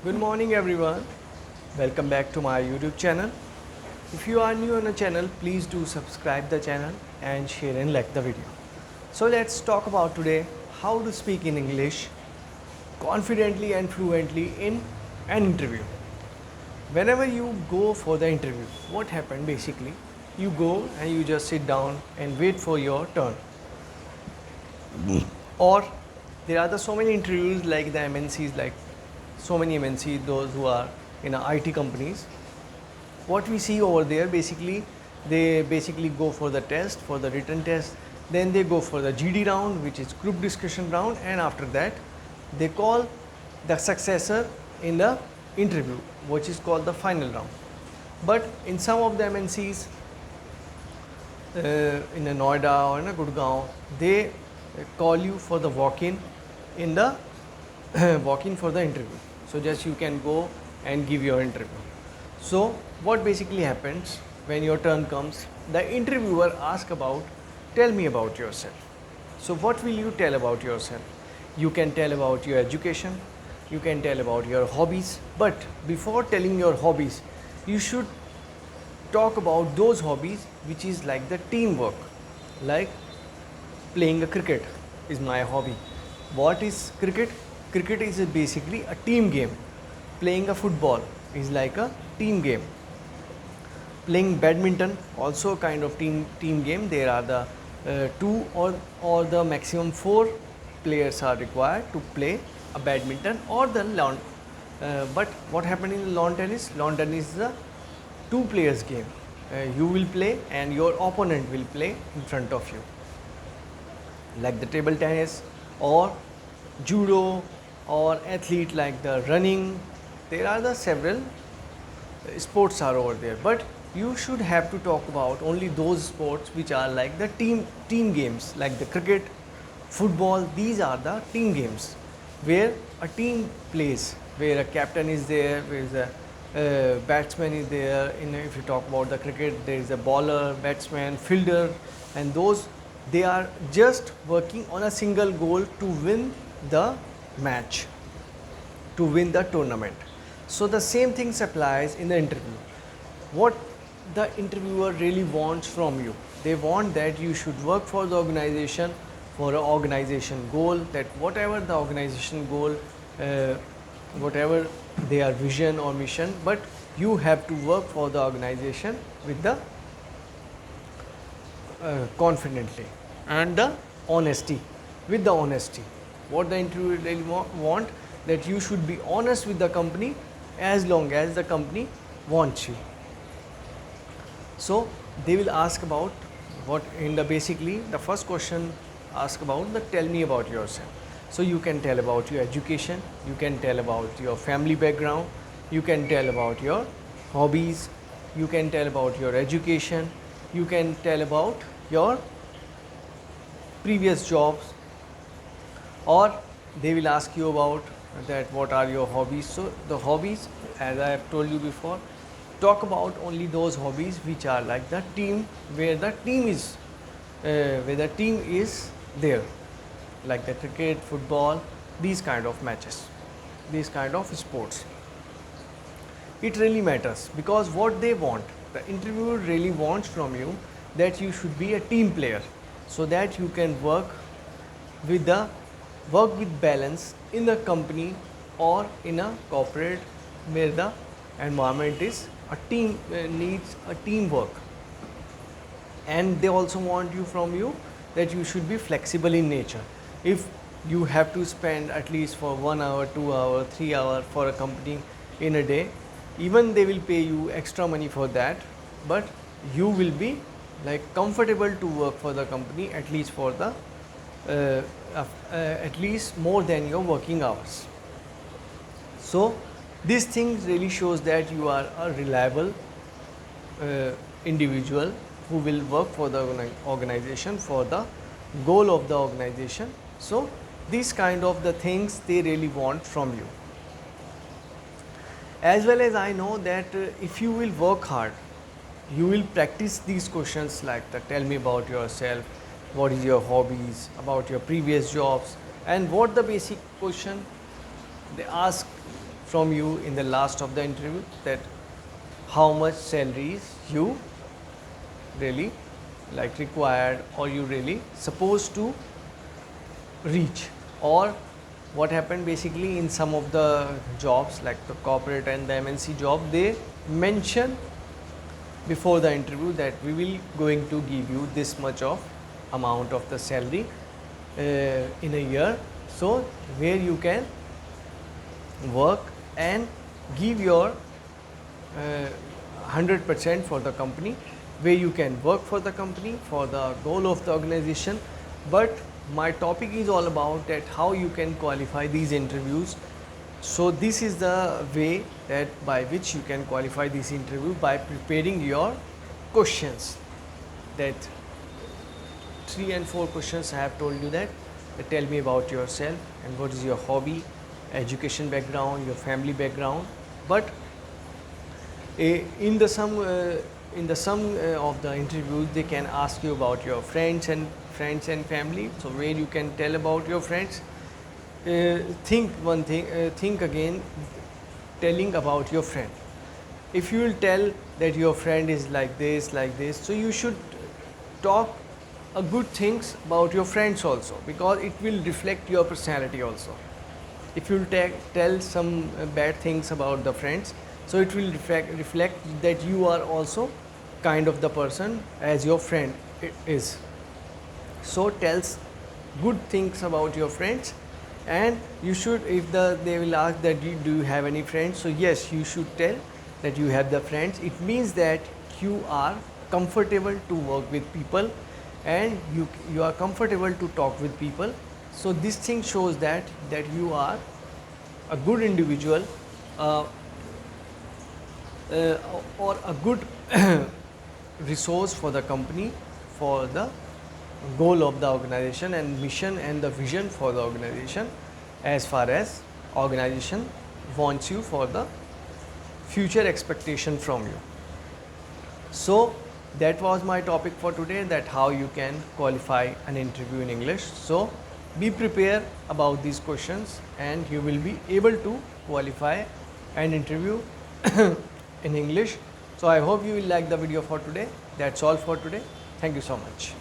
Good morning everyone. Welcome back to my YouTube channel. If you are new on the channel, please do subscribe the channel and share and like the video. So let's talk about today how to speak in English confidently and fluently in an interview. Whenever you go for the interview, what happened basically? You go and you just sit down and wait for your turn. Or there are so many interviews like the MNCs, like so many MNCs, those who are in IT companies. What we see over there, basically they basically go for the test, for the written test, then they go for the GD round, which is group discussion round, and after that they call the successor in the interview, which is called the final round. But in some of the MNCs, in a Noida or in a Gurgaon, they call you for the walk-in in the walk-in for the interview. So just you can go and give your interview. So what basically happens when your turn comes, the interviewer asks about, tell me about yourself. So what will you tell about yourself? You can tell about your education, you can tell about your hobbies, but before telling your hobbies, you should talk about those hobbies which is like the teamwork. Like playing a cricket is my hobby. What is cricket? Cricket is basically a team game. Playing a football is like a team game. Playing badminton also kind of team game. There are the two or the maximum four players are required to play a badminton or the lawn. But what happened in lawn tennis? Lawn tennis is a two players game. You will play and your opponent will play in front of you. Like the table tennis or judo or athlete like the running, there are the several sports are over there, but you should have to talk about only those sports which are like the team games, like the cricket, football. These are the team games where a team plays, where a captain is there, where is a batsman is there. If you talk about the cricket, there is a bowler, batsman, fielder, and those they are just working on a single goal to win the match, to win the tournament. So the same things applies in the interview. What the interviewer really wants from you, they want that you should work for the organization, for an organization goal, that whatever the organization goal, whatever their vision or mission, but you have to work for the organization with the confidently and the honesty, with the honesty. What the interviewer really want, that you should be honest with the company as long as the company wants you. So they will ask about what in the basically the first question ask about the tell me about yourself. So you can tell about your education, you can tell about your family background, you can tell about your hobbies, you can tell about your education, you can tell about your previous jobs, or they will ask you about that what are your hobbies. So the hobbies, as I have told you before, talk about only those hobbies which are like the team, where the team is there, like the cricket, football, these kind of matches, these kind of sports. It really matters because what they want, the interviewer really wants from you, that you should be a team player, so that you can work with balance in the company or in a corporate where the environment is a team, needs a teamwork. And they also want you from you that you should be flexible in nature. If you have to spend at least for 1 hour, 2 hour, 3 hour for a company in a day, even they will pay you extra money for that, but you will be like comfortable to work for the company at least for the at least more than your working hours. So this thing really shows that you are a reliable individual who will work for the organization, for the goal of the organization. So these kind of the things they really want from you. As well as I know that if you will work hard, you will practice these questions like the tell me about yourself, what is your hobbies, about your previous jobs, and what the basic question they ask from you in the last of the interview, that how much salaries you really like required, or you really supposed to reach. Or what happened basically in some of the jobs like the corporate and the MNC job, they mention before the interview that we will going to give you this much of amount of the salary in a year, so where you can work and give your 100% for the company, where you can work for the company for the goal of the organization. But my topic is all about that how you can qualify these interviews. So this is the way that by which you can qualify this interview, by preparing your questions. That 3 and 4 questions I have told you that tell me about yourself and what is your hobby, education background, your family background. But in the sum of the interviews, they can ask you about your friends and family. So where you can tell about your friends. Think one thing. Think again. Telling about your friend. If you will tell that your friend is like this, so you should talk good things about your friends also, because it will reflect your personality also. If you tell some bad things about the friends, so it will reflect that you are also kind of the person as your friend is. So tells good things about your friends. And you should, if they will ask that do you have any friends, so yes, you should tell that you have the friends. It means that you are comfortable to work with people, and you are comfortable to talk with people. So this thing shows that you are a good individual, or a good resource for the company, for the goal of the organization and mission and the vision for the organization, as far as organization wants you for the future expectation from you. So that was my topic for today, that how you can qualify an interview in English. So be prepared about these questions and you will be able to qualify an interview in English. So I hope you will like the video for today. That's all for today. Thank you so much.